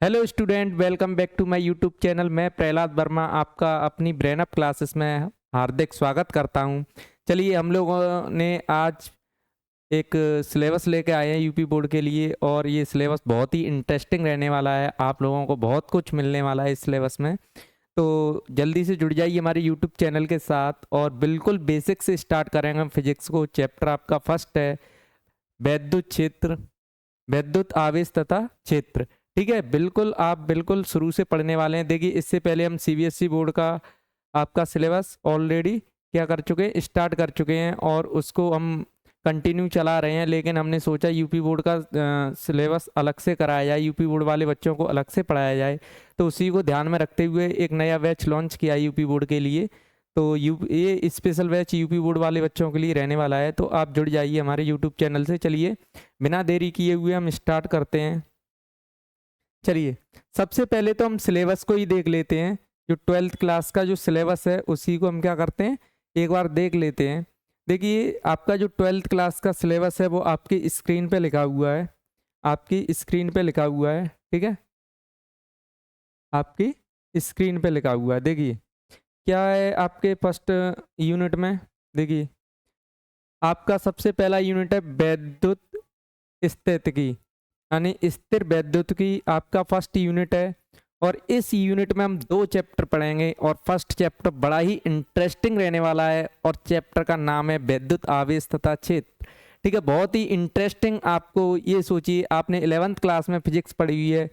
Hello student, welcome back to my YouTube channel. मैं प्रहलाद वर्मा आपका अपनी ब्रेन अप क्लासेस में हार्दिक स्वागत करता हूं। चलिए, हम लोगों ने आज एक सिलेबस लेके आए हैं यूपी बोर्ड के लिए, और ये सिलेबस बहुत ही इंटरेस्टिंग रहने वाला है। आप लोगों को बहुत कुछ मिलने वाला है इस सिलेबस में। तो जल्दी से जुड़ जाइए हमारे यूट्यूब चैनल के साथ, और बिल्कुल बेसिक से स्टार्ट करेंगे हम फिजिक्स को। चैप्टर आपका फर्स्ट है वैद्युत क्षेत्र, वैद्युत आवेश तथा क्षेत्र। ठीक है, बिल्कुल आप बिल्कुल शुरू से पढ़ने वाले हैं। देखिए, इससे पहले हम सीबीएसई बोर्ड का आपका सिलेबस ऑलरेडी क्या कर चुके हैं, स्टार्ट कर चुके हैं, और उसको हम कंटिन्यू चला रहे हैं। लेकिन हमने सोचा यूपी बोर्ड का सिलेबस अलग से कराया जाए, यूपी बोर्ड वाले बच्चों को अलग से पढ़ाया जाए। तो उसी को ध्यान में रखते हुए एक नया बैच लॉन्च किया यूपी बोर्ड के लिए। तो ये स्पेशल बैच यूपी बोर्ड वाले बच्चों के लिए रहने वाला है। तो आप जुड़ जाइए हमारे यूट्यूब चैनल से। चलिए, बिना देरी किए हुए हम स्टार्ट करते हैं। चलिए, सबसे पहले तो हम सिलेबस को ही देख लेते हैं। जो 12th क्लास का जो सिलेबस है उसी को हम क्या करते हैं, एक बार देख लेते हैं। देखिए, आपका जो 12th क्लास का सिलेबस है वो आपकी स्क्रीन पे लिखा हुआ है, आपकी स्क्रीन पे लिखा हुआ है। ठीक है, आपकी स्क्रीन पे लिखा हुआ है। देखिए क्या है आपके फर्स्ट यूनिट में। देखिए, आपका सबसे पहला यूनिट है वैद्युत स्थितिकी, यानी स्थिर वैद्युत की आपका फर्स्ट यूनिट है। और इस यूनिट में हम दो चैप्टर पढ़ेंगे, और फर्स्ट चैप्टर बड़ा ही इंटरेस्टिंग रहने वाला है, और चैप्टर का नाम है वैद्युत आवेश तथा क्षेत्र। ठीक है, बहुत ही इंटरेस्टिंग। आपको ये सोचिए, आपने 11th क्लास में फिजिक्स पढ़ी हुई है,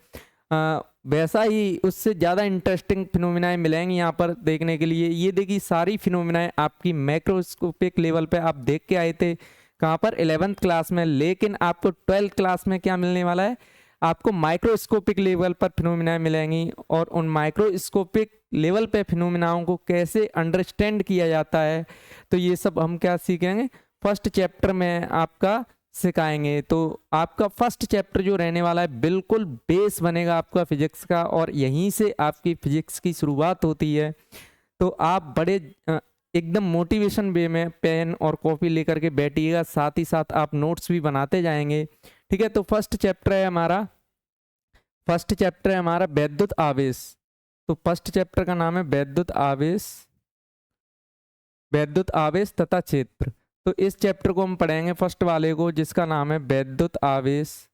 वैसा ही उससे ज़्यादा इंटरेस्टिंग फिनोमिनाएं मिलेंगी यहाँ पर देखने के लिए। ये देखिए, सारी फिनोमिनाएं आपकी मैक्रोस्कोपिक लेवल पे आप देख के आए थे कहाँ पर, 11th क्लास में। लेकिन आपको 12th क्लास में क्या मिलने वाला है, आपको माइक्रोस्कोपिक लेवल पर फिनोमिना मिलेंगी, और उन माइक्रोस्कोपिक लेवल पे फिनोमिनाओं को कैसे अंडरस्टैंड किया जाता है, तो ये सब हम क्या सीखेंगे, फर्स्ट चैप्टर में आपका सिखाएंगे। तो आपका फर्स्ट चैप्टर जो रहने वाला है बिल्कुल बेस बनेगा आपका फिजिक्स का, और यहीं से आपकी फिजिक्स की शुरुआत होती है। तो आप बड़े एकदम मोटिवेशन वे में पेन और कॉपी लेकर के बैठिएगा, साथ ही साथ आप नोट्स भी बनाते जाएंगे। ठीक है, तो फर्स्ट चैप्टर है हमारा वैद्युत आवेश। तो फर्स्ट चैप्टर का नाम है वैद्युत आवेश, वैद्युत आवेश तथा क्षेत्र। तो इस चैप्टर को हम पढ़ेंगे फर्स्ट वाले को, जिसका नाम है वैद्युत आवेश,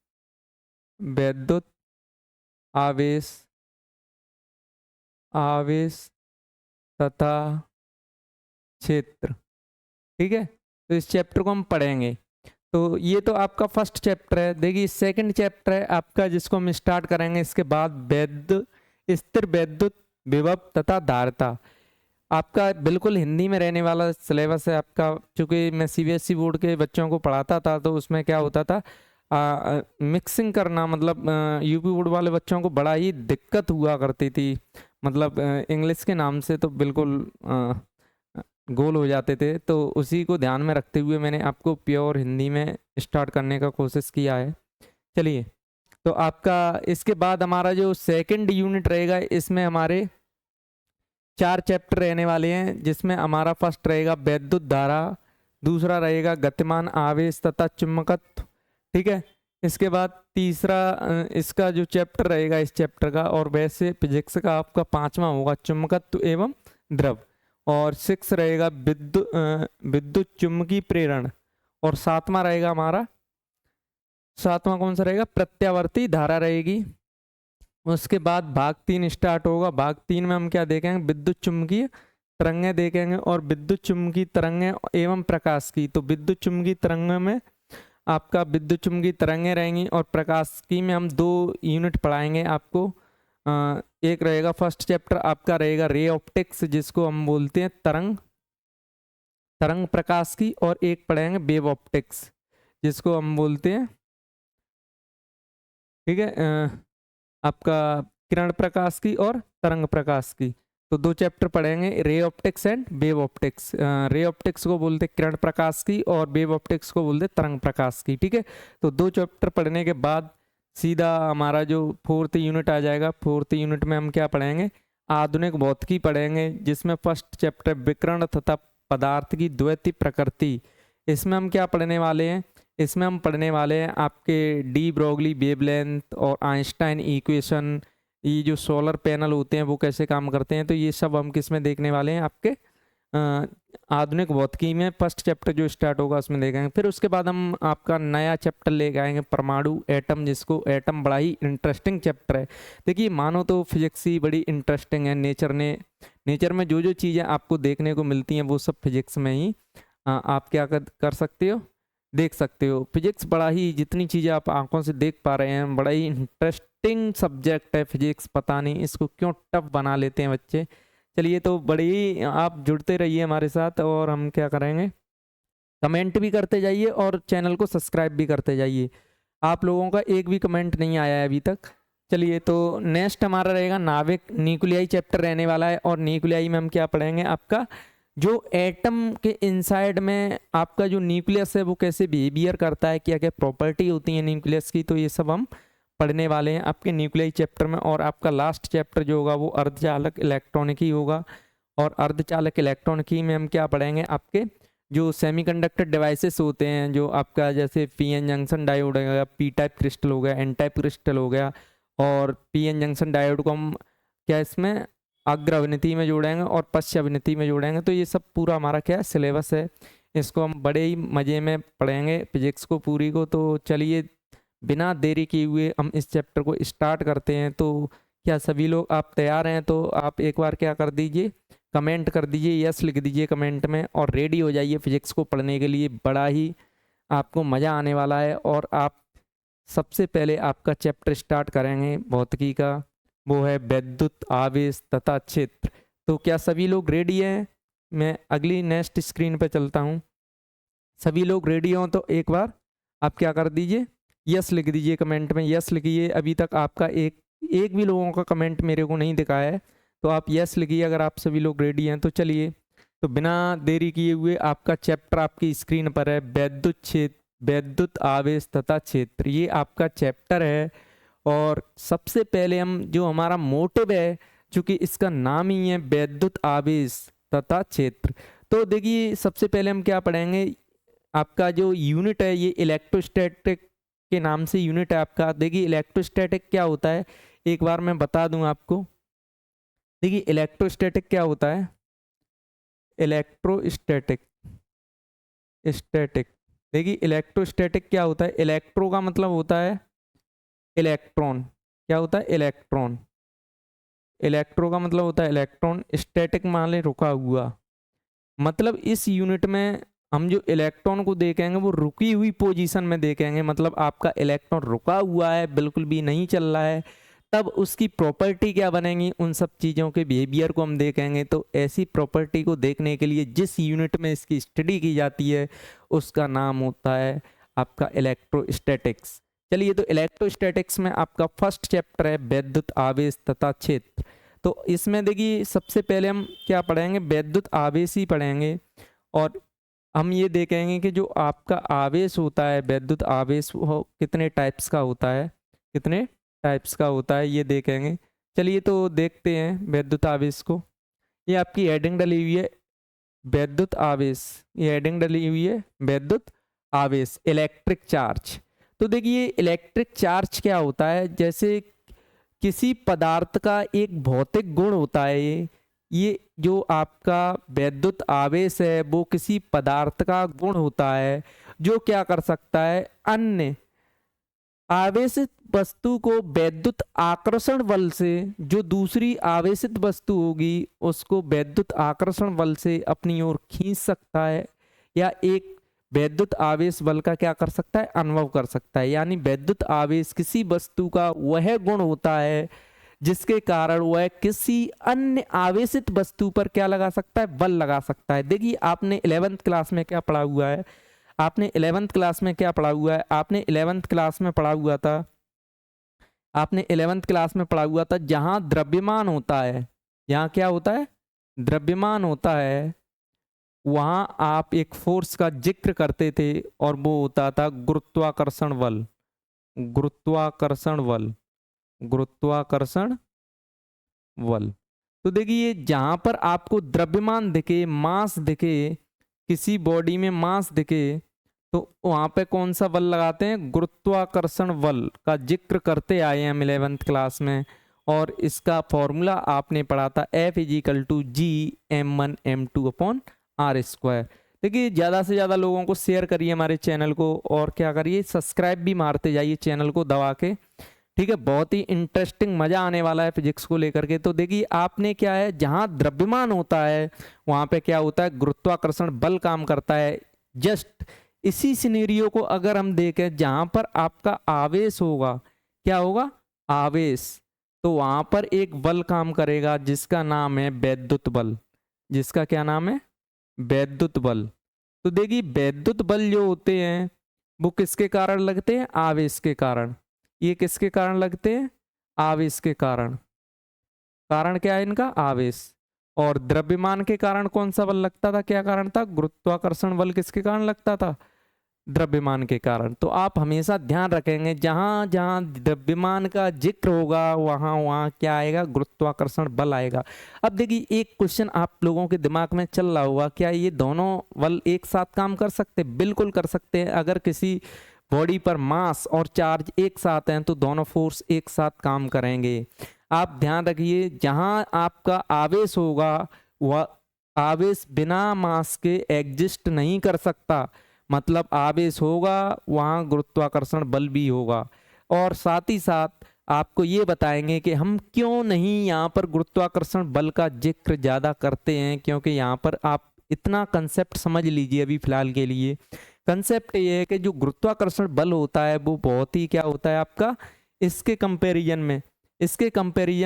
वैद्युत आवेश, आवेश तथा क्षेत्र। ठीक है, तो इस चैप्टर को हम पढ़ेंगे। तो ये तो आपका फर्स्ट चैप्टर है। देखिए, सेकंड चैप्टर है आपका, जिसको हम स्टार्ट करेंगे इसके बाद, स्थिर वैद्युत विभव तथा धारिता। आपका बिल्कुल हिंदी में रहने वाला सिलेबस है आपका। चूंकि मैं सीबीएसई बोर्ड के बच्चों को पढ़ाता था, तो उसमें क्या होता था, मिक्सिंग करना, मतलब यूपी बोर्ड वाले बच्चों को बड़ा ही दिक्कत हुआ करती थी। मतलब इंग्लिश के नाम से तो बिल्कुल गोल हो जाते थे। तो उसी को ध्यान में रखते हुए मैंने आपको प्योर हिंदी में स्टार्ट करने का कोशिश किया है। चलिए, तो आपका इसके बाद हमारा जो सेकंड यूनिट रहेगा, इसमें हमारे 4 चैप्टर रहने वाले हैं, जिसमें हमारा फर्स्ट रहेगा वैद्युत धारा, दूसरा रहेगा गतिमान आवेश तथा चुंबकत्व। ठीक है, इसके बाद तीसरा इसका जो चैप्टर रहेगा इस चैप्टर का, और वैसे फिजिक्स का आपका 5वां होगा चुंबकत्व एवं द्रव, और 6 रहेगा विद्युत चुम्बकीय प्रेरण, और 7वां रहेगा हमारा, 7वां कौन सा रहेगा, प्रत्यावर्ती धारा रहेगी। उसके बाद भाग 3 स्टार्ट होगा। भाग 3 में हम क्या देखेंगे, विद्युत चुम्बकीय तरंगें देखेंगे, और विद्युत चुम्बकीय तरंगें एवं प्रकाश की। तो विद्युत चुम्बकीय तरंगों में आपका विद्युत चुम्बकीय तरंगें रहेंगी, और प्रकाश की में हम 2 यूनिट पढ़ाएंगे आपको। एक रहेगा फर्स्ट चैप्टर आपका रहेगा रे ऑप्टिक्स, जिसको हम बोलते हैं तरंग प्रकाश की, और एक पढ़ेंगे वेव ऑप्टिक्स, जिसको हम बोलते हैं, ठीक है, आपका किरण प्रकाश की और तरंग प्रकाश की। तो 2 चैप्टर पढ़ेंगे, ray optics and wave optics. Ray optics को बोलते किरण प्रकाश की, और वेव ऑप्टिक्स को बोलते तरंग प्रकाश की। ठीक है, तो 2 चैप्टर पढ़ने के बाद सीधा हमारा जो 4th यूनिट आ जाएगा। 4th यूनिट में हम क्या पढ़ेंगे, आधुनिक भौतिकी पढ़ेंगे, जिसमें फर्स्ट चैप्टर विकिरण तथा पदार्थ की द्वैती प्रकृति। इसमें हम क्या पढ़ने वाले हैं, इसमें हम पढ़ने वाले हैं आपके डी ब्रोगली वेवलेंथ और आइंस्टाइन इक्वेशन, ये जो सोलर पैनल होते हैं वो कैसे काम करते हैं, तो ये सब हम किस में देखने वाले हैं, आपके आधुनिक भौतिकी में फर्स्ट चैप्टर जो स्टार्ट होगा उसमें देखेंगे। फिर उसके बाद हम आपका नया चैप्टर लेके आएंगे परमाणु एटम, जिसको एटम बड़ा ही इंटरेस्टिंग चैप्टर है। देखिए मानो तो फिजिक्स ही बड़ी इंटरेस्टिंग है, नेचर में जो जो चीज़ें आपको देखने को मिलती हैं वो सब फिजिक्स में ही आप क्या कर सकते हो, देख सकते हो। फिजिक्स बड़ा ही, जितनी चीज़ें आप आंखों से देख पा रहे हैं, बड़ा ही इंटरेस्टिंग सब्जेक्ट है फिजिक्स। पता नहीं इसको क्यों टफ बना लेते हैं बच्चे। चलिए तो बड़ी ही आप जुड़ते रहिए हमारे साथ, और हम क्या करेंगे, कमेंट भी करते जाइए और चैनल को सब्सक्राइब भी करते जाइए। आप लोगों का एक भी कमेंट नहीं आया है अभी तक। चलिए तो नेक्स्ट हमारा रहेगा नाभिक, न्यूक्लियाई चैप्टर रहने वाला है। और न्यूक्लियाई में हम क्या पढ़ेंगे, आपका जो एटम के इनसाइड में आपका जो न्यूक्लियस है वो कैसे बिहेवियर करता है, क्या क्या प्रॉपर्टी होती है न्यूक्लियस की, तो ये सब हम पढ़ने वाले हैं आपके न्यूक्लियाई चैप्टर में। और आपका लास्ट चैप्टर जो होगा वो अर्धचालक इलेक्ट्रॉनिकी होगा। और अर्धचालक इलेक्ट्रॉनिकी में हम क्या पढ़ेंगे, आपके जो सेमीकंडक्टर डिवाइसेस होते हैं, जो आपका जैसे पीएन जंक्शन डायोड हो गया, पी टाइप क्रिस्टल हो गया, एन टाइप क्रिस्टल हो गया। और पीएन जंक्शन डायोड को हम क्या इसमें अग्र अवनति में जोड़ेंगे और पश्च अवनति में जोड़ेंगे। तो ये सब पूरा हमारा क्या सिलेबस है, इसको हम बड़े ही मज़े में पढ़ेंगे फिजिक्स को पूरी को। तो चलिए बिना देरी किए हुए हम इस चैप्टर को स्टार्ट करते हैं। तो क्या सभी लोग आप तैयार हैं, तो आप एक बार क्या कर दीजिए, कमेंट कर दीजिए, यस लिख दीजिए कमेंट में, और रेडी हो जाइए फिजिक्स को पढ़ने के लिए। बड़ा ही आपको मज़ा आने वाला है। और आप सबसे पहले आपका चैप्टर स्टार्ट करेंगे भौतिकी का, वो है वैद्युत आवेश तथा क्षेत्र। तो क्या सभी लोग रेडी हैं? मैं अगली नेक्स्ट स्क्रीन पर चलता हूँ। सभी लोग रेडी हों तो एक बार आप क्या कर दीजिए, यस लिख दीजिए कमेंट में, यस लिखिए। अभी तक आपका एक भी लोगों का कमेंट मेरे को नहीं दिखाया है, तो आप यस लिखिए अगर आप सभी लोग रेडी हैं। तो चलिए तो बिना देरी किए हुए आपका चैप्टर आपकी स्क्रीन पर है, वैद्युत क्षेत्र, वैद्युत आवेश तथा क्षेत्र, ये आपका चैप्टर है। और सबसे पहले हम जो हमारा मोटिव है, चूंकि इसका नाम ही है वैद्युत आवेश तथा क्षेत्र, तो देखिए सबसे पहले हम क्या पढ़ेंगे, आपका जो यूनिट है ये इलेक्ट्रोस्टैटिक के नाम से यूनिट है आपका। देखिए इलेक्ट्रोस्टैटिक क्या होता है, एक बार मैं बता दूं आपको। देखिए इलेक्ट्रोस्टैटिक क्या होता है, इलेक्ट्रोस्टैटिक स्टैटिक, देखिए इलेक्ट्रोस्टैटिक क्या होता है, इलेक्ट्रो का मतलब होता है इलेक्ट्रॉन, क्या होता है इलेक्ट्रॉन, इलेक्ट्रो का मतलब होता है इलेक्ट्रॉन, स्टैटिक मान ले रुका हुआ। मतलब इस यूनिट में हम जो इलेक्ट्रॉन को देखेंगे वो रुकी हुई पोजीशन में देखेंगे, मतलब आपका इलेक्ट्रॉन रुका हुआ है, बिल्कुल भी नहीं चल रहा है, तब उसकी प्रॉपर्टी क्या बनेगी, उन सब चीज़ों के बिहेवियर को हम देखेंगे। तो ऐसी प्रॉपर्टी को देखने के लिए जिस यूनिट में इसकी स्टडी की जाती है उसका नाम होता है आपका इलेक्ट्रोस्टैटिक्स। चलिए तो इलेक्ट्रोस्टैटिक्स में आपका फर्स्ट चैप्टर है वैद्युत आवेश तथा क्षेत्र। तो इसमें देखिए सबसे पहले हम क्या पढ़ेंगे, वैद्युत आवेश ही पढ़ेंगे। और हम ये देखेंगे कि जो आपका आवेश होता है, वैद्युत आवेश, वो कितने टाइप्स का होता है, कितने टाइप्स का होता है ये देखेंगे। चलिए तो देखते हैं वैद्युत आवेश को। ये आपकी हेडिंग डली हुई है वैद्युत आवेश, ये हेडिंग डली हुई है वैद्युत आवेश, इलेक्ट्रिक चार्ज। तो देखिए इलेक्ट्रिक चार्ज क्या होता है, जैसे किसी पदार्थ का एक भौतिक गुण होता है ये जो आपका वैद्युत आवेश है वो किसी पदार्थ का गुण होता है जो क्या कर सकता है, अन्य आवेशित वस्तु को वैद्युत आकर्षण बल से, जो दूसरी आवेशित वस्तु होगी उसको वैद्युत आकर्षण बल से अपनी ओर खींच सकता है, या एक वैद्युत आवेश बल का क्या कर सकता है, अनुभव कर सकता है। यानी वैद्युत आवेश किसी वस्तु का वह गुण होता है जिसके कारण वह किसी अन्य आवेशित वस्तु पर क्या लगा सकता है, बल लगा सकता है। देखिए आपने 11th क्लास में क्या पढ़ा हुआ है, आपने 11th क्लास में क्या पढ़ा हुआ है, आपने 11th क्लास में पढ़ा हुआ था, आपने 11th क्लास में पढ़ा हुआ था जहां द्रव्यमान होता है, यहाँ क्या होता है, द्रव्यमान होता है, वहां आप एक फोर्स का जिक्र करते थे और वो होता था गुरुत्वाकर्षण बल, गुरुत्वाकर्षण बल, गुरुत्वाकर्षण बल। तो देखिए जहां पर आपको द्रव्यमान दिखे, मास दिखे, किसी बॉडी में मास दिखे, तो वहाँ पे कौन सा बल लगाते हैं, गुरुत्वाकर्षण बल का जिक्र करते आए हैं हम 11th क्लास में, और इसका फॉर्मूला आपने पढ़ा था F=G m1m2/r²। देखिए ज़्यादा से ज़्यादा लोगों को शेयर करिए हमारे चैनल को, और क्या करिए, सब्सक्राइब भी मारते जाइए चैनल को दबा के, ठीक है। बहुत ही इंटरेस्टिंग मज़ा आने वाला है फिजिक्स को लेकर के। तो देखिए आपने क्या है, जहाँ द्रव्यमान होता है वहाँ पे क्या होता है, गुरुत्वाकर्षण बल काम करता है। जस्ट इसी सिनेरियो को अगर हम देखें, जहाँ पर आपका आवेश होगा, क्या होगा, आवेश, तो वहाँ पर एक बल काम करेगा जिसका नाम है वैद्युत बल। जिसका क्या नाम है, वैद्युत बल। तो देखिए वैद्युत बल जो होते हैं वो किसके कारण लगते हैं, आवेश के कारण। ये किसके कारण लगते हैं, आवेश के कारण। कारण क्या है इनका, आवेश। और द्रव्यमान के कारण कौन सा बल लगता था, क्या कारण था, गुरुत्वाकर्षण बल किसके कारण लगता था, द्रव्यमान के कारण। तो आप हमेशा ध्यान रखेंगे, जहां जहां द्रव्यमान का जिक्र होगा वहां वहां क्या आएगा, गुरुत्वाकर्षण बल आएगा। अब देखिए एक क्वेश्चन आप लोगों के दिमाग में चल रहा होगा, क्या ये दोनों बल एक साथ काम कर सकते हैं? बिल्कुल कर सकते हैं। अगर किसी बॉडी पर मास और चार्ज एक साथ हैं तो दोनों फोर्स एक साथ काम करेंगे। आप ध्यान रखिए, जहां आपका आवेश होगा वह आवेश बिना मास के एग्जिस्ट नहीं कर सकता। मतलब आवेश होगा वहाँ गुरुत्वाकर्षण बल भी होगा। और साथ ही साथ आपको ये बताएंगे कि हम क्यों नहीं यहाँ पर गुरुत्वाकर्षण बल का जिक्र ज़्यादा करते हैं, क्योंकि यहाँ पर आप इतना कंसेप्ट समझ लीजिए अभी फिलहाल के लिए। कंसेप्ट ये है कि जो गुरुत्वाकर्षण बल होता है वो बहुत ही क्या होता है आपका, इसके कंपैरिजन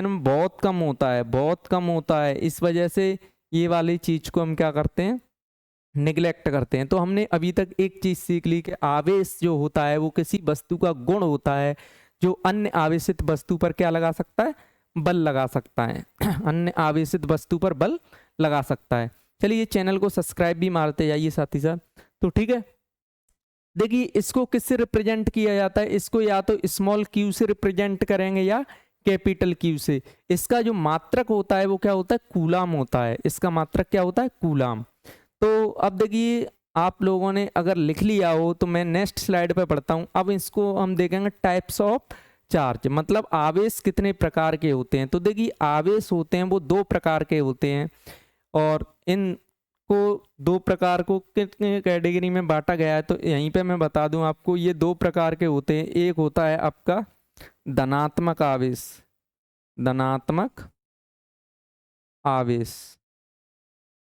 में बहुत कम होता है, बहुत कम होता है। इस वजह से ये वाली चीज़ को हम क्या करते हैं, निगलेक्ट करते हैं। तो हमने अभी तक एक चीज सीख ली कि आवेश जो होता है वो किसी वस्तु का गुण होता है जो अन्य आवेशित वस्तु पर क्या लगा सकता है, बल लगा सकता है। अन्य आवेशित वस्तु पर बल लगा सकता है। चलिए चैनल को सब्सक्राइब भी मारते जाइए साथ ही साथ। तो ठीक है, देखिए इसको किससे रिप्रेजेंट किया जाता है, इसको या तो स्मॉल क्यू से रिप्रेजेंट करेंगे या कैपिटल क्यू से। इसका जो मात्रक होता है वो क्या होता है, कूलाम होता है। इसका मात्रक क्या होता है, कूलाम। तो अब देखिए आप लोगों ने अगर लिख लिया हो तो मैं नेक्स्ट स्लाइड पे पढ़ता हूँ। अब इसको हम देखेंगे टाइप्स ऑफ चार्ज, मतलब आवेश कितने प्रकार के होते हैं। तो देखिए आवेश होते हैं वो दो प्रकार के होते हैं, और इनको दो प्रकार को कितने कैटेगरी में बांटा गया है तो यहीं पे मैं बता दूं आपको। ये दो प्रकार के होते हैं। एक होता है आपका धनात्मक आवेश, धनात्मक आवेश।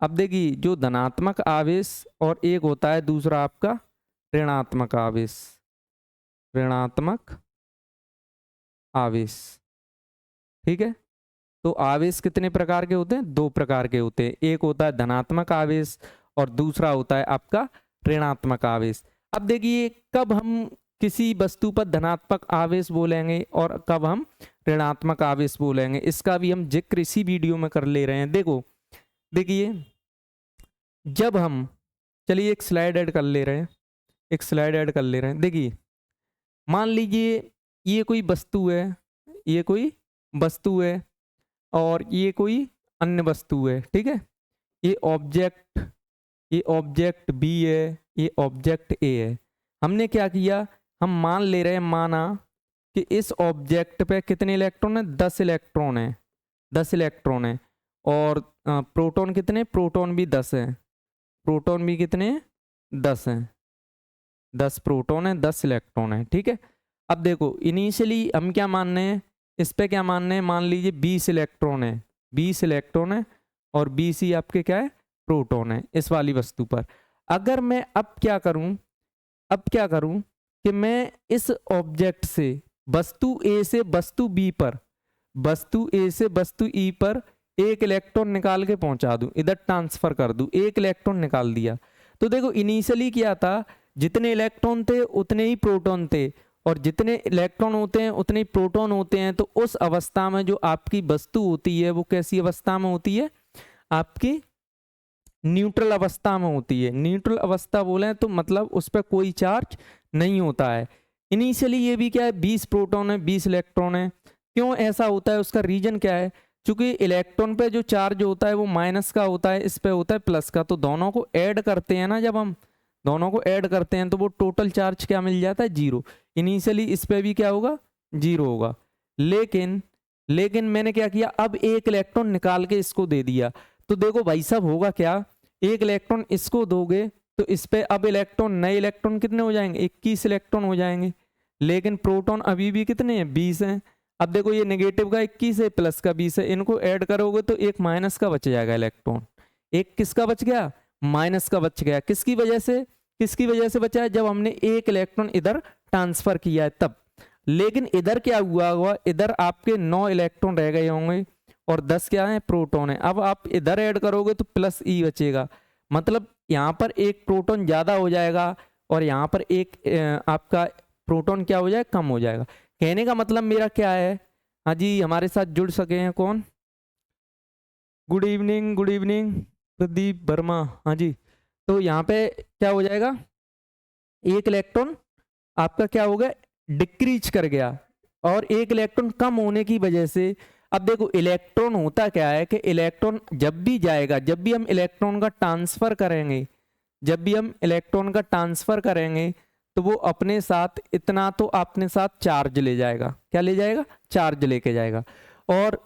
अब देखिए जो धनात्मक आवेश, और एक होता है दूसरा आपका ऋणात्मक आवेश, ऋणात्मक आवेश। ठीक है, तो आवेश कितने प्रकार के होते हैं, दो प्रकार के होते हैं। एक होता है धनात्मक आवेश और दूसरा होता है आपका ऋणात्मक आवेश। अब देखिए कब हम किसी वस्तु पर धनात्मक आवेश बोलेंगे और कब हम ऋणात्मक आवेश बोलेंगे, इसका भी हम जिक्र इसी वीडियो में कर ले रहे हैं। देखिए जब हम, चलिए एक स्लाइड ऐड कर ले रहे हैं, देखिए मान लीजिए ये कोई वस्तु है, ये कोई वस्तु है और ये कोई अन्य वस्तु है। ठीक है, ये ऑब्जेक्ट बी है, ये ऑब्जेक्ट ए है। हमने क्या किया, हम मान ले रहे हैं, माना कि इस ऑब्जेक्ट पे कितने इलेक्ट्रॉन है, 10 इलेक्ट्रॉन है, 10 इलेक्ट्रॉन है। और प्रोटॉन कितने, प्रोटॉन भी 10 है, प्रोटॉन भी कितने, 10 हैं, 10 प्रोटॉन है, 10 इलेक्ट्रॉन है। ठीक है, अब देखो इनिशियली हम क्या मान रहे हैं, इस पे क्या मान रहे हैं, मान लीजिए 20 इलेक्ट्रॉन है, 20 इलेक्ट्रॉन है और 20 ही आपके क्या है, प्रोटॉन है इस वाली वस्तु पर। अगर मैं अब क्या करूं कि मैं इस ऑब्जेक्ट से वस्तु ए से वस्तु बी पर, वस्तु ए से वस्तु ई पर एक इलेक्ट्रॉन निकाल के पहुंचा दूं, इधर ट्रांसफर कर दूं, एक इलेक्ट्रॉन निकाल दिया। तो देखो इनिशियली क्या था, जितने इलेक्ट्रॉन थे उतने ही प्रोटॉन थे, और जितने इलेक्ट्रॉन होते हैं उतने ही प्रोटॉन होते हैं। तो उस अवस्था में जो आपकी वस्तु होती है वो कैसी अवस्था में होती है, आपकी न्यूट्रल अवस्था में होती है। न्यूट्रल अवस्था बोले तो मतलब उस पर कोई चार्ज नहीं होता है। इनिशियली ये भी क्या है, 20 प्रोटॉन है, 20 इलेक्ट्रॉन है। क्यों ऐसा होता है, उसका रीजन क्या है, क्योंकि इलेक्ट्रॉन पे जो चार्ज होता है वो माइनस का होता है, इस पे होता है प्लस का। तो दोनों को ऐड करते हैं ना जब हम, दोनों को ऐड करते हैं तो वो टोटल चार्ज क्या मिल जाता है, 0। इनिशियली इस पे भी क्या होगा, 0 होगा। लेकिन मैंने क्या किया, अब एक इलेक्ट्रॉन निकाल के इसको दे दिया। तो देखो भाई साहब होगा क्या, एक इलेक्ट्रॉन इसको दोगे तो इस पे अब इलेक्ट्रॉन, नए इलेक्ट्रॉन कितने हो जाएंगे, 21 इलेक्ट्रॉन हो जाएंगे। लेकिन प्रोटॉन अभी भी कितने हैं, 20 हैं। अब देखो ये नेगेटिव का 21 है, प्लस का 20 है, इनको ऐड करोगे तो एक माइनस का बच जाएगा इलेक्ट्रॉन। एक किसका बच गया, माइनस का बच गया। किसकी वजह से, किसकी वजह से बचा है, जब हमने एक इलेक्ट्रॉन इधर ट्रांसफर किया है तब। लेकिन इधर क्या हुआ होगा, इधर आपके 9 इलेक्ट्रॉन रह गए होंगे और 10 क्या है, प्रोटॉन है। अब आप इधर ऐड करोगे तो प्लस ई बचेगा, मतलब यहाँ पर एक प्रोटॉन ज्यादा हो जाएगा और यहाँ पर एक आपका प्रोटॉन क्या हो जाएगा, कम हो जाएगा। कहने का मतलब मेरा क्या है, हाँ जी हमारे साथ जुड़ सके हैं कौन, good evening, good evening Pradeep Verma, हाँ जी। तो यहाँ पे क्या हो जाएगा, एक इलेक्ट्रॉन आपका क्या हो गया, डिक्रीज कर गया। और एक इलेक्ट्रॉन कम होने की वजह से, अब देखो इलेक्ट्रॉन होता क्या है कि इलेक्ट्रॉन जब भी जाएगा, जब भी हम इलेक्ट्रॉन का ट्रांसफर करेंगे, जब भी हम इलेक्ट्रॉन का ट्रांसफर करेंगे तो वो अपने साथ इतना तो अपने साथ चार्ज ले जाएगा। क्या ले जाएगा, चार्ज लेके जाएगा। और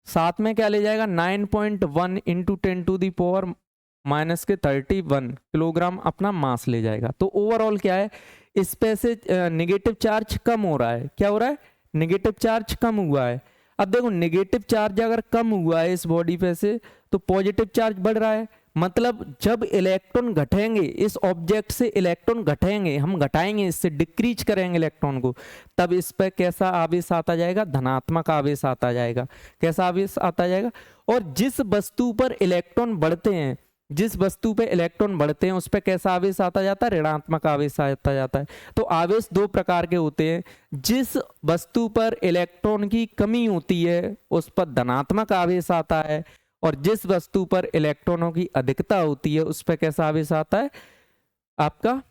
साथ में क्या ले जाएगा, 9.1 इंटू 10⁻⁻31 किलोग्राम अपना मास ले जाएगा। तो ओवरऑल क्या है, इस पे से नेगेटिव चार्ज कम हो रहा है। क्या हो रहा है, नेगेटिव चार्ज कम हुआ है। अब देखो नेगेटिव चार्ज अगर कम हुआ है इस बॉडी पे से तो पॉजिटिव चार्ज बढ़ रहा है। मतलब जब इलेक्ट्रॉन घटेंगे, इस ऑब्जेक्ट से इलेक्ट्रॉन घटेंगे, हम घटाएंगे, इससे डिक्रीज करेंगे इलेक्ट्रॉन को, तब इस पर कैसा आवेश आता जाएगा, धनात्मक आवेश आता जाएगा। कैसा आवेश आता जाएगा। और जिस वस्तु पर इलेक्ट्रॉन बढ़ते हैं, जिस वस्तु पे इलेक्ट्रॉन बढ़ते हैं उस पर कैसा आवेश आता जाता है, ऋणात्मक आवेश आता जाता है। तो आवेश दो प्रकार के होते हैं, जिस वस्तु पर इलेक्ट्रॉन की कमी होती है उस पर धनात्मक आवेश आता है, और जिस वस्तु पर इलेक्ट्रॉनों की अधिकता होती है उस पर कैसा आवेश आता है, आपका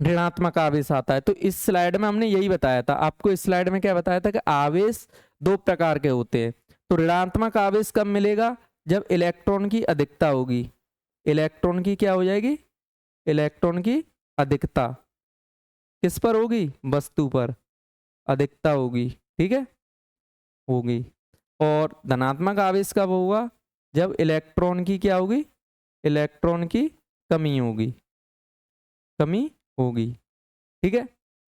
ऋणात्मक आवेश आता है। तो इस स्लाइड में हमने यही बताया था आपको, इस स्लाइड में क्या बताया था कि आवेश दो प्रकार के होते हैं। तो ऋणात्मक आवेश कब मिलेगा, जब इलेक्ट्रॉन की अधिकता होगी। इलेक्ट्रॉन की क्या हो जाएगी, इलेक्ट्रॉन की अधिकता किस पर होगी, वस्तु पर अधिकता होगी, ठीक है, होगी। और धनात्मक आवेश कब होगा, जब इलेक्ट्रॉन की क्या होगी, इलेक्ट्रॉन की कमी होगी, कमी होगी, ठीक है।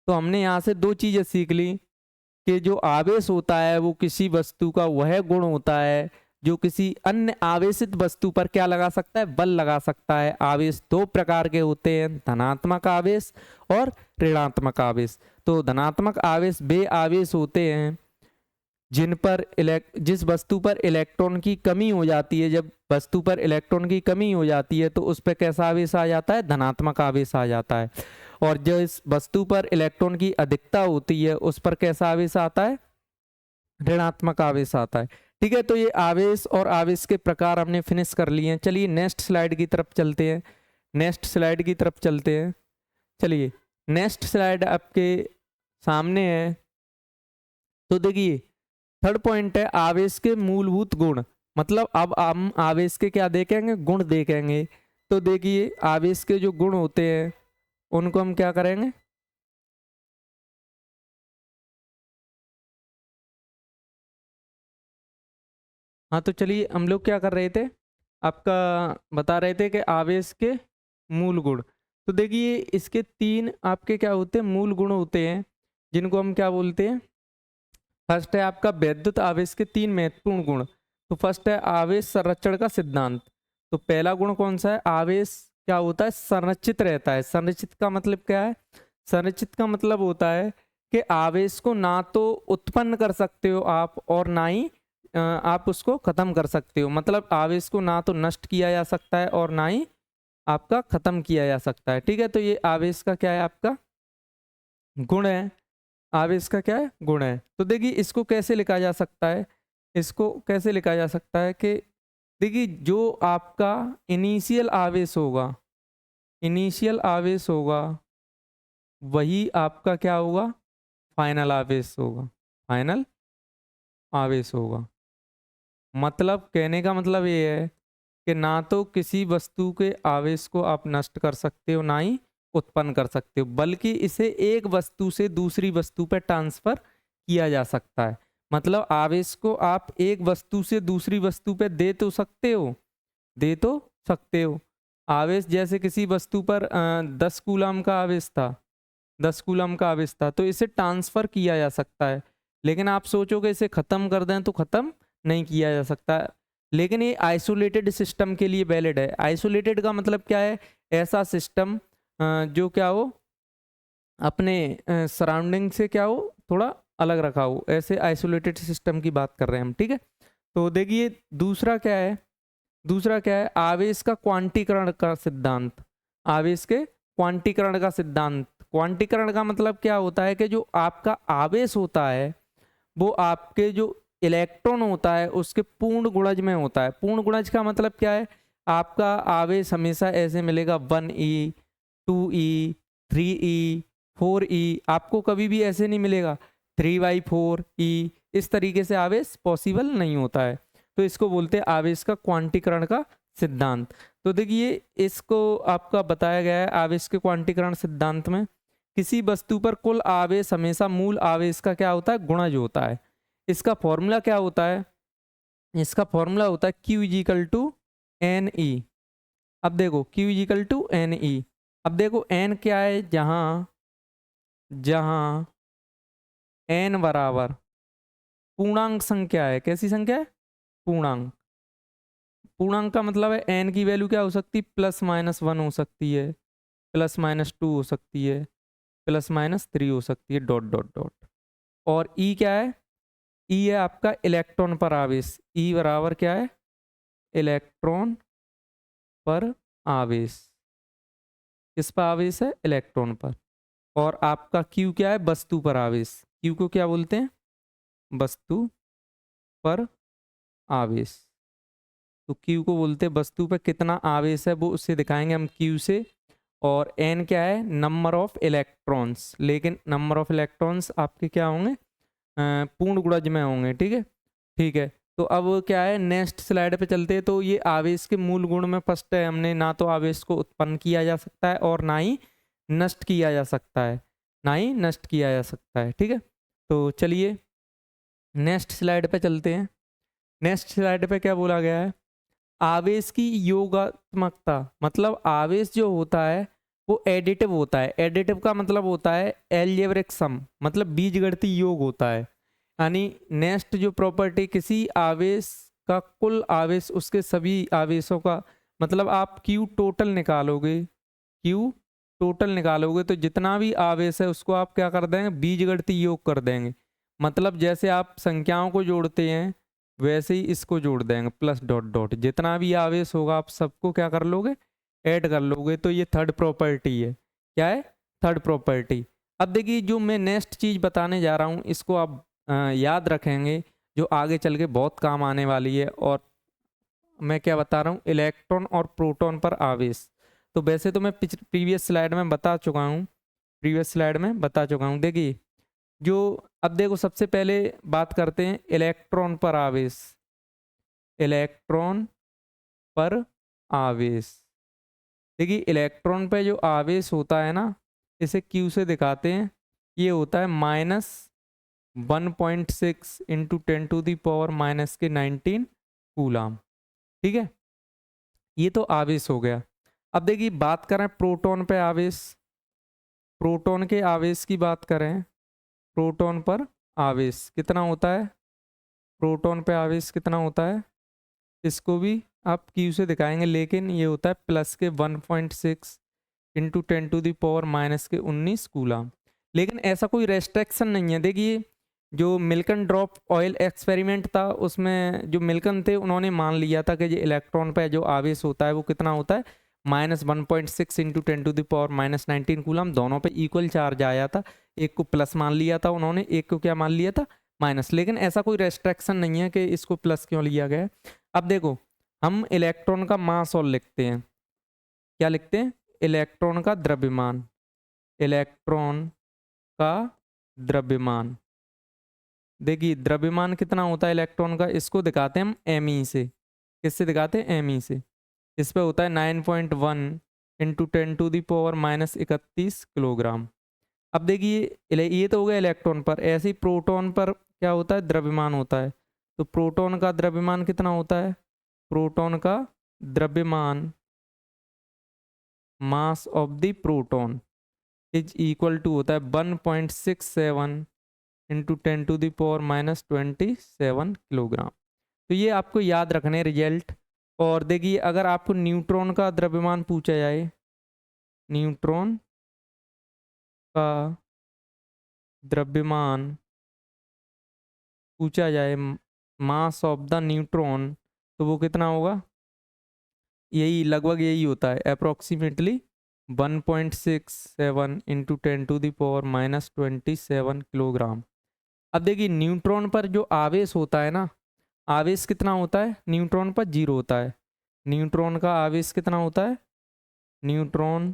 तो हमने यहाँ से दो चीजें सीख ली कि जो आवेश होता है वो किसी वस्तु का वह गुण होता है जो किसी अन्य आवेशित वस्तु पर क्या लगा सकता है, बल लगा सकता है। आवेश दो प्रकार के होते हैं, धनात्मक आवेश और ऋणात्मक आवेश। तो धनात्मक आवेश वे आवेश होते हैं जिन पर जिस वस्तु पर इलेक्ट्रॉन की कमी हो जाती है, जब वस्तु पर इलेक्ट्रॉन की कमी हो जाती है तो उस पर कैसा आवेश आ जाता है, धनात्मक आवेश आ जाता है। और जो इस वस्तु पर इलेक्ट्रॉन की अधिकता होती है उस पर कैसा आवेश आता है, ऋणात्मक आवेश आता है, ठीक है। तो ये आवेश और आवेश के प्रकार हमने फिनिश कर लिए हैं। चलिए नेक्स्ट स्लाइड की तरफ चलते हैं, नेक्स्ट स्लाइड की तरफ चलते हैं। चलिए नेक्स्ट स्लाइड आपके सामने है। तो देखिए थर्ड पॉइंट है आवेश के मूलभूत गुण। मतलब अब हम आवेश के क्या देखेंगे, गुण देखेंगे। तो देखिए आवेश के जो गुण होते हैं उनको हम क्या करेंगे, हाँ तो चलिए हम लोग क्या कर रहे थे, आपका बता रहे थे कि आवेश के मूल गुण। तो देखिए इसके तीन आपके क्या होते हैं, मूल गुण होते हैं जिनको हम क्या बोलते हैं। फर्स्ट है आपका वैद्युत आवेश के तीन महत्वपूर्ण गुण। तो फर्स्ट है आवेश संरक्षण का सिद्धांत। तो पहला गुण कौन सा है, आवेश क्या होता है, संरक्षित रहता है। संरक्षित का मतलब क्या है, संरक्षित का मतलब होता है कि आवेश को ना तो उत्पन्न कर सकते हो आप और ना ही आप उसको खत्म कर सकते हो। मतलब आवेश को ना तो नष्ट किया जा सकता है और ना ही आपका खत्म किया जा सकता है, ठीक है। तो ये आवेश का क्या है, आपका गुण है। आवेश का क्या है, गुण है। तो देखिए इसको कैसे लिखा जा सकता है, इसको कैसे लिखा जा सकता है कि देखिए जो आपका इनिशियल आवेश होगा, इनिशियल आवेश होगा वही आपका क्या होगा, फाइनल आवेश होगा, फाइनल आवेश होगा। मतलब कहने का मतलब ये है कि ना तो किसी वस्तु के आवेश को आप नष्ट कर सकते हो, ना ही उत्पन्न कर सकते हो, बल्कि इसे एक वस्तु से दूसरी वस्तु पर ट्रांसफर किया जा सकता है। मतलब आवेश को आप एक वस्तु से दूसरी वस्तु पे दे तो सकते हो, दे तो सकते हो। आवेश जैसे किसी वस्तु पर 10 कूलम का आवेश था, 10 कूलम का आवेश था, तो इसे ट्रांसफर किया जा सकता है। लेकिन आप सोचोगे इसे खत्म कर दें तो खत्म नहीं किया जा सकता। लेकिन ये आइसोलेटेड सिस्टम के लिए वैलिड है। आइसोलेटेड का मतलब क्या है? ऐसा सिस्टम जो क्या हो, अपने सराउंडिंग से क्या हो, थोड़ा अलग रखा हो, ऐसे आइसोलेटेड सिस्टम की बात कर रहे हैं हम, ठीक है। तो देखिए दूसरा क्या है, दूसरा क्या है, आवेश का क्वांटीकरण का सिद्धांत। आवेश के क्वांटीकरण का सिद्धांत। क्वांटीकरण का मतलब क्या होता है कि जो आपका आवेश होता है वो आपके जो इलेक्ट्रॉन होता है उसके पूर्ण गुणज में होता है। पूर्ण गुणज का मतलब क्या है? आपका आवेश हमेशा ऐसे मिलेगा 1e 2e 3e 4e, आपको कभी भी ऐसे नहीं मिलेगा 3/4e। इस तरीके से आवेश पॉसिबल नहीं होता है। तो इसको बोलते हैं आवेश का क्वांटीकरण का सिद्धांत। तो देखिए इसको आपका बताया गया है आवेश के क्वांटीकरण सिद्धांत में, किसी वस्तु पर कुल आवेश हमेशा मूल आवेश का क्या होता है? गुणज होता है। इसका फॉर्मूला क्या होता है? इसका फॉर्मूला होता है Q equal to N e. अब देखो Q equal to N e. अब देखो n क्या है? जहां जहां n बराबर पूर्णांक संख्या है। कैसी संख्या है? पूर्णांक। पूर्णांक का मतलब है n की वैल्यू क्या हो सकती है? +-1 हो सकती है, +-2 हो सकती है, +-3 हो सकती है, डॉट डॉट डॉट। और E क्या है? E है आपका इलेक्ट्रॉन पर आवेश। E बराबर क्या है? इलेक्ट्रॉन पर आवेश। किस पर आवेश है? इलेक्ट्रॉन पर। और आपका Q क्या है? वस्तु पर आवेश। Q को क्या बोलते हैं? वस्तु पर आवेश। तो Q को बोलते हैं वस्तु पर कितना आवेश है, वो उससे दिखाएंगे हम Q से। और N क्या है? Number of electrons. लेकिन नंबर ऑफ इलेक्ट्रॉन्स आपके क्या होंगे? पूर्ण गुणज में होंगे, ठीक है। ठीक है, तो अब क्या है, नेक्स्ट स्लाइड पे चलते हैं। तो ये आवेश के मूल गुण में फर्स्ट है, हमने ना तो आवेश को उत्पन्न किया जा सकता है और ना ही नष्ट किया जा सकता है, ना ही नष्ट किया जा सकता है, ठीक है। तो चलिए नेक्स्ट स्लाइड पे चलते हैं। नेक्स्ट स्लाइड पे क्या बोला गया है? आवेश की योगात्मकता। मतलब आवेश जो होता है वो एडिटिव होता है। एडिटिव का मतलब होता है एल्जेब्रिक सम, मतलब बीजगणितीय योग होता है। यानी नेक्स्ट जो प्रॉपर्टी, किसी आवेश का कुल आवेश उसके सभी आवेशों का, मतलब आप Q टोटल निकालोगे, Q टोटल निकालोगे तो जितना भी आवेश है उसको आप क्या कर देंगे? बीजगणितीय योग कर देंगे। मतलब जैसे आप संख्याओं को जोड़ते हैं वैसे ही इसको जोड़ देंगे, प्लस डॉट डॉट। जितना भी आवेश होगा आप सबको क्या कर लोगे? ऐड कर लोगे। तो ये थर्ड प्रॉपर्टी है। क्या है? Third property. अब देखिए जो मैं नेक्स्ट चीज़ बताने जा रहा हूँ इसको आप याद रखेंगे, जो आगे चल के बहुत काम आने वाली है। और मैं क्या बता रहा हूँ? इलेक्ट्रॉन और प्रोटॉन पर आवेश। तो वैसे तो मैं प्रीवियस स्लाइड में बता चुका हूँ, प्रीवियस स्लाइड में बता चुका हूँ। देखिए जो, अब देखो सबसे पहले बात करते हैं इलेक्ट्रॉन पर आवेश। इलेक्ट्रॉन पर आवेश। देखिए इलेक्ट्रॉन पे जो आवेश होता है ना, इसे Q से दिखाते हैं। ये होता है -1.6 × 10⁻⁻⁻19 कूलाम, ठीक है। ये तो आवेश हो गया। अब देखिए बात करें प्रोटॉन पे आवेश। प्रोटॉन के आवेश की बात करें, प्रोटॉन पर आवेश कितना होता है? प्रोटॉन पे आवेश कितना होता है? इसको भी आप Q से दिखाएंगे, लेकिन ये होता है प्लस के 1.6 × 10⁻⁻19 कूलाम। लेकिन ऐसा कोई रेस्ट्रिक्शन नहीं है। देखिए जो मिल्कन ड्रॉप ऑयल एक्सपेरिमेंट था उसमें जो मिल्कन थे उन्होंने मान लिया था कि जो इलेक्ट्रॉन पे जो आवेश होता है वो कितना होता है? -1.6 × 10⁻⁻19 कूलाम। दोनों पे इक्वल चार्ज आया था। एक को प्लस मान लिया था उन्होंने, एक को क्या मान लिया था? माइनस। लेकिन ऐसा कोई रेस्ट्रिक्शन नहीं है कि इसको प्लस क्यों लिया गया है। अब देखो हम इलेक्ट्रॉन का मास और लिखते हैं। क्या लिखते हैं? इलेक्ट्रॉन का द्रव्यमान। इलेक्ट्रॉन का द्रव्यमान। देखिए द्रव्यमान कितना होता है इलेक्ट्रॉन का, इसको दिखाते हैं हम Me से। किससे दिखाते हैं? Me से। इस पे होता है 9.1 इंटू 10⁻⁻31 किलोग्राम। अब देखिए ये तो हो गया इलेक्ट्रॉन पर, ऐसे ही प्रोटॉन पर क्या होता है, द्रव्यमान होता है। तो प्रोटॉन का द्रव्यमान कितना होता है, प्रोटॉन का द्रव्यमान, mass of the proton is equal to होता है 1.67 इंटू 10⁻⁻27 किलोग्राम। तो ये आपको याद रखने रिजल्ट। और देखिए अगर आपको न्यूट्रॉन का द्रव्यमान पूछा जाए, न्यूट्रॉन का द्रव्यमान पूछा जाए, मास ऑफ द न्यूट्रॉन, तो वो कितना होगा, यही लगभग यही होता है अप्रोक्सीमेटली 1.67 इंटू 10⁻⁻27 किलोग्राम। अब देखिए न्यूट्रॉन पर जो आवेश होता है ना, आवेश कितना होता है, न्यूट्रॉन पर 0 होता है। न्यूट्रॉन का आवेश कितना होता है, न्यूट्रॉन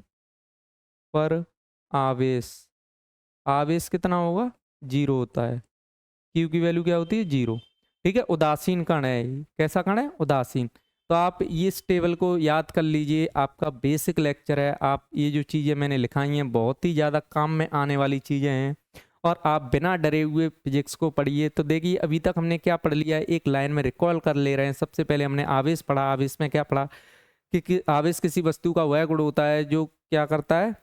पर आवेश, आवेश कितना होगा, 0 होता है। क्यू की वैल्यू क्या होती है, 0। ठीक है, उदासीन कण है, कैसा कण है, उदासीन। तो आप ये इस टेबल को याद कर लीजिए, आपका बेसिक लेक्चर है। आप ये जो चीज़ें मैंने लिखाई हैं बहुत ही ज़्यादा काम में आने वाली चीज़ें हैं, और आप बिना डरे हुए फिजिक्स को पढ़िए। तो देखिए अभी तक हमने क्या पढ़ लिया है, एक लाइन में रिकॉल कर ले रहे हैं। सबसे पहले हमने आवेश पढ़ा, आवेश में क्या पढ़ा कि आवेश किसी वस्तु का वह गुण होता है जो क्या करता है,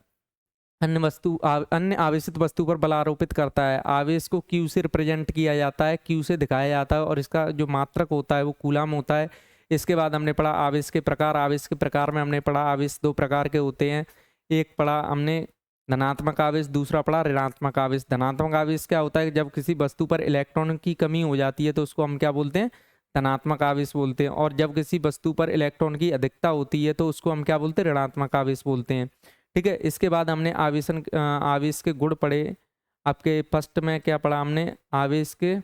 अन्य आवेशित वस्तु पर बल आरोपित करता है। आवेश को क्यू से रिप्रेजेंट किया जाता है, क्यू से दिखाया जाता है, और इसका जो मात्रक होता है वो कूलाम होता है। इसके बाद हमने पढ़ा आवेश के प्रकार। आवेश के प्रकार में हमने पढ़ा आवेश 2 प्रकार के होते हैं। एक पढ़ा हमने धनात्मक आवेश, दूसरा पढ़ा ऋणात्मक आवेश। धनात्मक आवेश क्या होता है, जब किसी वस्तु पर इलेक्ट्रॉन की कमी हो जाती है तो उसको हम क्या बोलते हैं, धनात्मक आवेश बोलते हैं। और जब किसी वस्तु पर इलेक्ट्रॉन की अधिकता होती है तो उसको हम क्या बोलते हैं, ऋणात्मक आवेश बोलते हैं। ठीक है, इसके बाद हमने आवेश के गुण पढ़े। आपके फर्स्ट में क्या पढ़ा हमने, आवेश के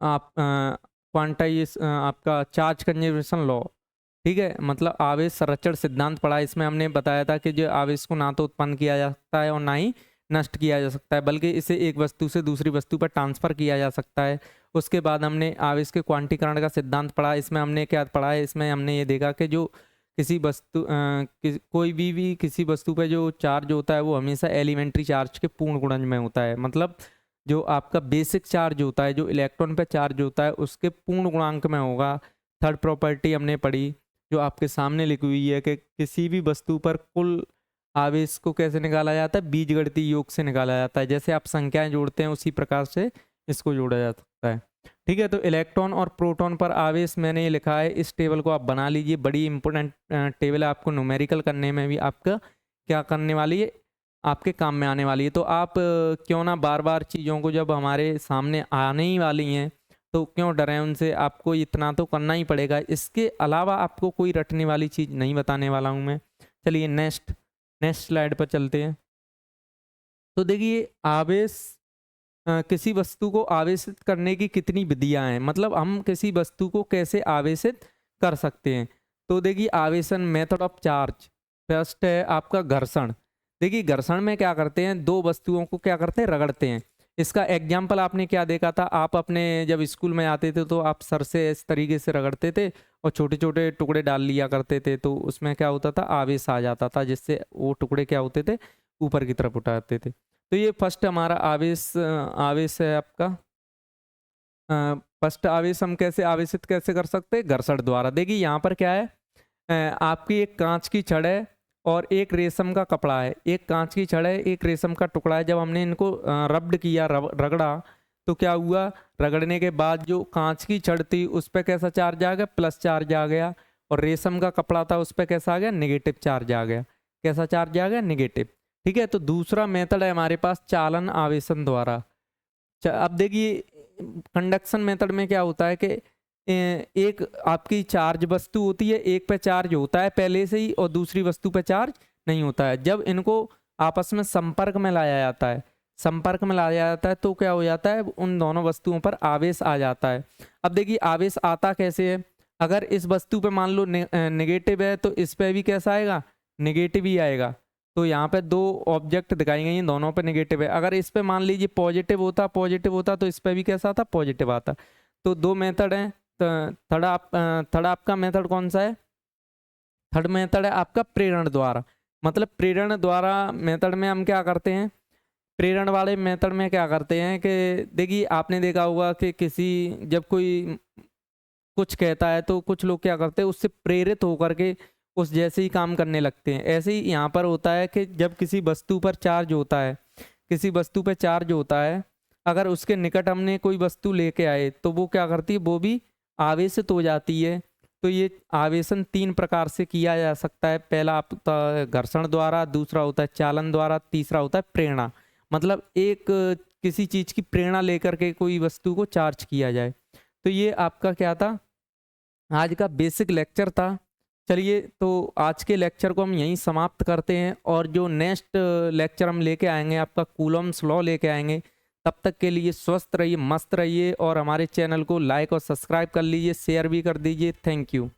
आप क्वांटाइज आपका चार्ज कंजर्वेशन लॉ। ठीक है, मतलब आवेश संरक्षण सिद्धांत पढ़ा। इसमें हमने बताया था कि जो आवेश को ना तो उत्पन्न किया जा सकता है और ना ही नष्ट किया जा सकता है, बल्कि इसे एक वस्तु से दूसरी वस्तु पर ट्रांसफर किया जा सकता है। उसके बाद हमने आवेश के क्वांटीकरण का सिद्धांत पढ़ा। इसमें हमने क्या पढ़ा है, इसमें हमने ये देखा कि जो किसी वस्तु कोई भी किसी वस्तु पर जो चार्ज होता है वो हमेशा एलिमेंट्री चार्ज के पूर्ण गुणज में होता है। मतलब जो आपका बेसिक चार्ज होता है, जो इलेक्ट्रॉन पे चार्ज होता है, उसके पूर्ण गुणांक में होगा। थर्ड प्रॉपर्टी हमने पढ़ी जो आपके सामने लिखी हुई है कि किसी भी वस्तु पर कुल आवेश को कैसे निकाला जाता है, बीजगणितीय योग से निकाला जाता है। जैसे आप संख्याएं जोड़ते हैं उसी प्रकार से इसको जोड़ा जा सकता है। ठीक है, तो इलेक्ट्रॉन और प्रोटॉन पर आवेश मैंने ये लिखा है। इस टेबल को आप बना लीजिए, बड़ी इंपॉर्टेंट टेबल है, आपको न्यूमेरिकल करने में भी आपका क्या करने वाली है, आपके काम में आने वाली है। तो आप क्यों ना बार बार चीज़ों को जब हमारे सामने आने ही वाली हैं तो क्यों डरें उनसे, आपको इतना तो करना ही पड़ेगा। इसके अलावा आपको कोई रटने वाली चीज़ नहीं बताने वाला हूँ मैं। चलिए नेक्स्ट स्लाइड पर चलते हैं। तो देखिए आवेश किसी वस्तु को आवेशित करने की कितनी विधियां हैं, मतलब हम किसी वस्तु को कैसे आवेशित कर सकते हैं। तो देखिए आवेशन मेथड ऑफ चार्ज, फर्स्ट है आपका घर्षण। देखिए घर्षण में क्या करते हैं, दो वस्तुओं को क्या करते हैं, रगड़ते हैं। इसका एग्जाम्पल आपने क्या देखा था, आप अपने जब स्कूल में आते थे तो आप सर से इस तरीके से रगड़ते थे और छोटे छोटे टुकड़े डाल लिया करते थे, तो उसमें क्या होता था, आवेश आ जाता था, जिससे वो टुकड़े क्या होते थे, ऊपर की तरफ उठाते थे। तो ये फर्स्ट हमारा आवेश है आपका। फर्स्ट आवेश हम कैसे आवेशित कैसे कर सकते हैं, घर्षण द्वारा। देखिए यहाँ पर क्या है, आपकी एक कांच की छड़ है और एक रेशम का कपड़ा है। एक कांच की छड़ है, एक रेशम का टुकड़ा है। जब हमने इनको रब्ड किया, रगड़ा, तो क्या हुआ, रगड़ने के बाद जो कांच की छड़ थी उस पर कैसा चार्ज आ गया, प्लस चार्ज आ गया। और रेशम का कपड़ा था उस पर कैसा आ गया, नेगेटिव चार्ज आ गया। कैसा चार्ज आ गया, नेगेटिव। ठीक है, तो दूसरा मेथड है हमारे पास चालन आवेशन द्वारा। अब देखिए कंडक्शन मेथड में क्या होता है कि एक आपकी चार्ज वस्तु होती है, एक पे चार्ज होता है पहले से ही और दूसरी वस्तु पे चार्ज नहीं होता है। जब इनको आपस में संपर्क में लाया जाता है, संपर्क में लाया जाता है तो क्या हो जाता है, उन दोनों वस्तुओं पर आवेश आ जाता है। अब देखिए आवेश आता कैसे है, अगर इस वस्तु पे मान लो नेगेटिव है तो इस पे भी कैसा आएगा, नेगेटिव ही आएगा। तो यहाँ पे दो ऑब्जेक्ट दिखाई गई हैं, दोनों पे नेगेटिव है। अगर इस पे मान लीजिए पॉजिटिव होता तो इस पे भी कैसा आता, पॉजिटिव आता। तो दो मेथड हैं। थर्ड आपका मेथड कौन सा है, थर्ड मेथड है आपका प्रेरण द्वारा। मतलब प्रेरण द्वारा मेथड में हम क्या करते हैं, प्रेरण वाले मेथड में क्या करते हैं कि देखिए आपने देखा होगा कि किसी जब कोई कुछ कहता है तो कुछ लोग क्या करते हैं उससे प्रेरित होकर के उस जैसे ही काम करने लगते हैं। ऐसे ही यहाँ पर होता है कि जब किसी वस्तु पर चार्ज होता है, किसी वस्तु पर चार्ज होता है, अगर उसके निकट हमने कोई वस्तु लेके आए तो वो क्या करती है, वो भी आवेशित हो जाती है। तो ये आवेशन 3 प्रकार से किया जा सकता है। पहला आपका घर्षण द्वारा, दूसरा होता है चालन द्वारा, तीसरा होता है प्रेरणा। मतलब एक किसी चीज़ की प्रेरणा लेकर के कोई वस्तु को चार्ज किया जाए। तो ये आपका क्या था, आज का बेसिक लेक्चर था। चलिए तो आज के लेक्चर को हम यहीं समाप्त करते हैं, और जो नेक्स्ट लेक्चर हम लेके आएंगे आपका कूलॉम्स लॉ लेके आएंगे। तब तक के लिए स्वस्थ रहिए, मस्त रहिए, और हमारे चैनल को लाइक और सब्सक्राइब कर लीजिए, शेयर भी कर दीजिए। Thank you.